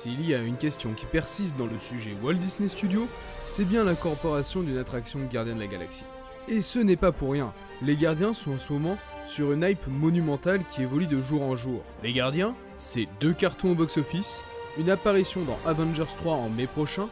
S'il y a une question qui persiste dans le sujet Walt Disney Studios, c'est bien l'incorporation d'une attraction Gardiens de la Galaxie. Et ce n'est pas pour rien, les Gardiens sont en ce moment sur une hype monumentale qui évolue de jour en jour. Les Gardiens, c'est 2 cartons au box-office, une apparition dans Avengers 3 en mai prochain,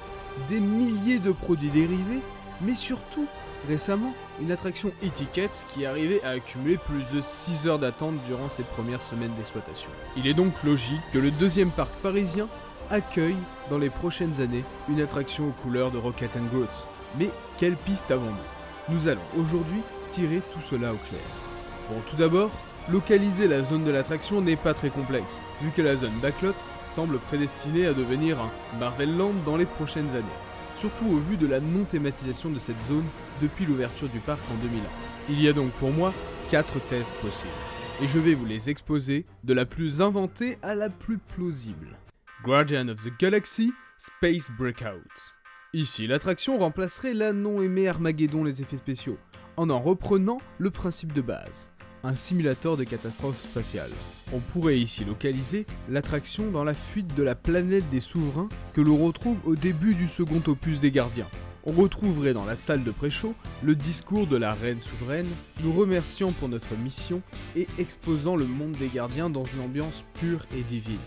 des milliers de produits dérivés, mais surtout, récemment, une attraction étiquette qui est arrivée à accumuler plus de 6 heures d'attente durant ses premières semaines d'exploitation. Il est donc logique que le deuxième parc parisien accueille, dans les prochaines années, une attraction aux couleurs de Rocket & Groot. Mais quelle piste avons-nous ? Nous allons aujourd'hui tirer tout cela au clair. Bon, tout d'abord, localiser la zone de l'attraction n'est pas très complexe, vu que la zone backlot semble prédestinée à devenir un Marvel Land dans les prochaines années. Surtout au vu de la non-thématisation de cette zone depuis l'ouverture du parc en 2001. Il y a donc pour moi 4 thèses possibles, et je vais vous les exposer de la plus inventée à la plus plausible. Guardians of the Galaxy Space Breakout. Ici, l'attraction remplacerait la non aimée Armageddon les effets spéciaux, en reprenant le principe de base, un simulateur de catastrophe spatiale. On pourrait ici localiser l'attraction dans la fuite de la planète des souverains que l'on retrouve au début du second opus des Gardiens. On retrouverait dans la salle de pré-show le discours de la reine souveraine, nous remerciant pour notre mission et exposant le monde des Gardiens dans une ambiance pure et divine.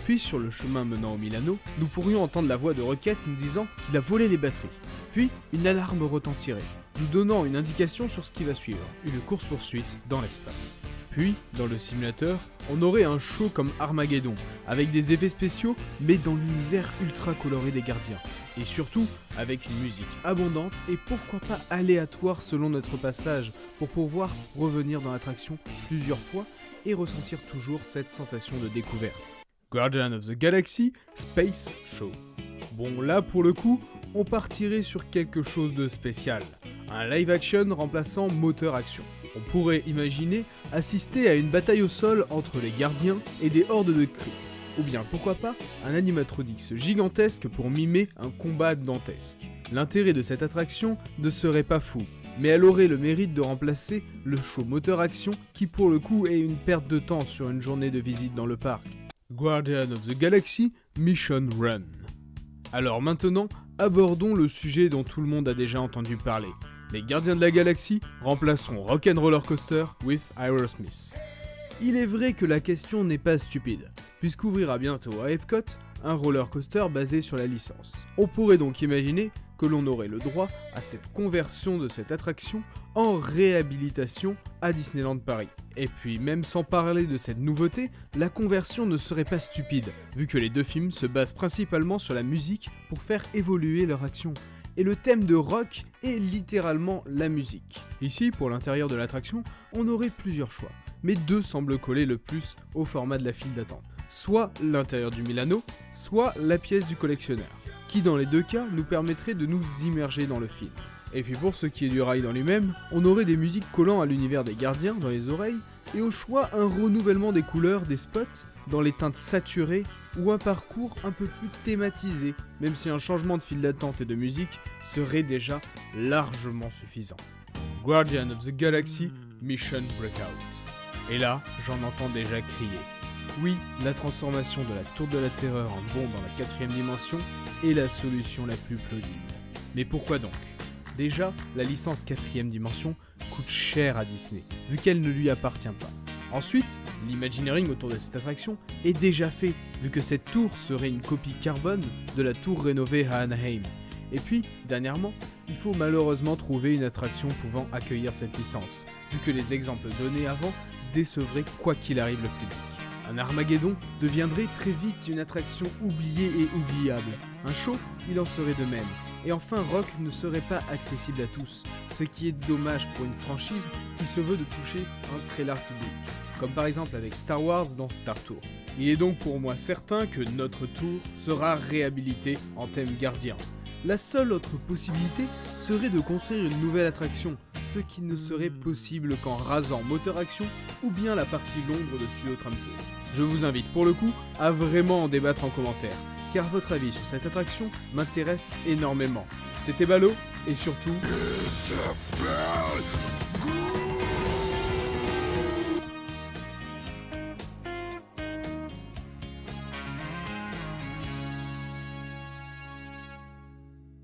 Puis sur le chemin menant au Milano, nous pourrions entendre la voix de Rocket nous disant qu'il a volé les batteries. Puis une alarme retentirait, nous donnant une indication sur ce qui va suivre, une course-poursuite dans l'espace. Puis, dans le simulateur, on aurait un show comme Armageddon, avec des effets spéciaux, mais dans l'univers ultra coloré des Gardiens. Et surtout, avec une musique abondante et pourquoi pas aléatoire selon notre passage, pour pouvoir revenir dans l'attraction plusieurs fois et ressentir toujours cette sensation de découverte. Guardians of the Galaxy Space Show. Bon, là pour le coup, on partirait sur quelque chose de spécial. Un live action remplaçant moteur action. On pourrait imaginer assister à une bataille au sol entre les gardiens et des hordes de Kree. Ou bien pourquoi pas un animatronics gigantesque pour mimer un combat dantesque. L'intérêt de cette attraction ne serait pas fou, mais elle aurait le mérite de remplacer le show moteur action qui pour le coup est une perte de temps sur une journée de visite dans le parc. Guardians of the Galaxy Mission Run. Alors maintenant, abordons le sujet dont tout le monde a déjà entendu parler. Les Gardiens de la Galaxie remplaceront Rock'n'Roller Coaster with Aerosmith. Il est vrai que la question n'est pas stupide, puisqu'ouvrira bientôt à Epcot un roller coaster basé sur la licence. On pourrait donc imaginer que l'on aurait le droit à cette conversion de cette attraction en réhabilitation à Disneyland Paris. Et puis même sans parler de cette nouveauté, la conversion ne serait pas stupide, vu que les deux films se basent principalement sur la musique pour faire évoluer leur action. Et le thème de rock est littéralement la musique. Ici, pour l'intérieur de l'attraction, on aurait plusieurs choix, mais 2 semblent coller le plus au format de la file d'attente. Soit l'intérieur du Milano, soit la pièce du collectionneur, qui dans les 2 cas nous permettrait de nous immerger dans le film. Et puis pour ce qui est du ride en lui-même, on aurait des musiques collant à l'univers des gardiens dans les oreilles, et au choix un renouvellement des couleurs des spots dans les teintes saturées ou un parcours un peu plus thématisé, même si un changement de file d'attente et de musique serait déjà largement suffisant. Guardians of the Galaxy Mission Breakout. Et là, j'en entends déjà crier. Oui, la transformation de la Tour de la Terreur en bombe dans la 4ème dimension est la solution la plus plausible. Mais pourquoi donc ? Déjà, la licence 4ème dimension coûte cher à Disney, vu qu'elle ne lui appartient pas. Ensuite, l'imagineering autour de cette attraction est déjà fait, vu que cette tour serait une copie carbone de la tour rénovée à Anaheim. Et puis, dernièrement, il faut malheureusement trouver une attraction pouvant accueillir cette licence, vu que les exemples donnés avant décevraient quoi qu'il arrive le public. Un Armageddon deviendrait très vite une attraction oubliée et oubliable. Un show, il en serait de même. Et enfin, Rock ne serait pas accessible à tous, ce qui est dommage pour une franchise qui se veut de toucher un très large public, comme par exemple avec Star Wars dans Star Tour. Il est donc pour moi certain que notre tour sera réhabilité en thème gardien. La seule autre possibilité serait de construire une nouvelle attraction, ce qui ne serait possible qu'en rasant moteur action ou bien la partie l'ombre de Studio Tram Tour. Je vous invite pour le coup à vraiment en débattre en commentaire, car votre avis sur cette attraction m'intéresse énormément. C'était Balo, et surtout...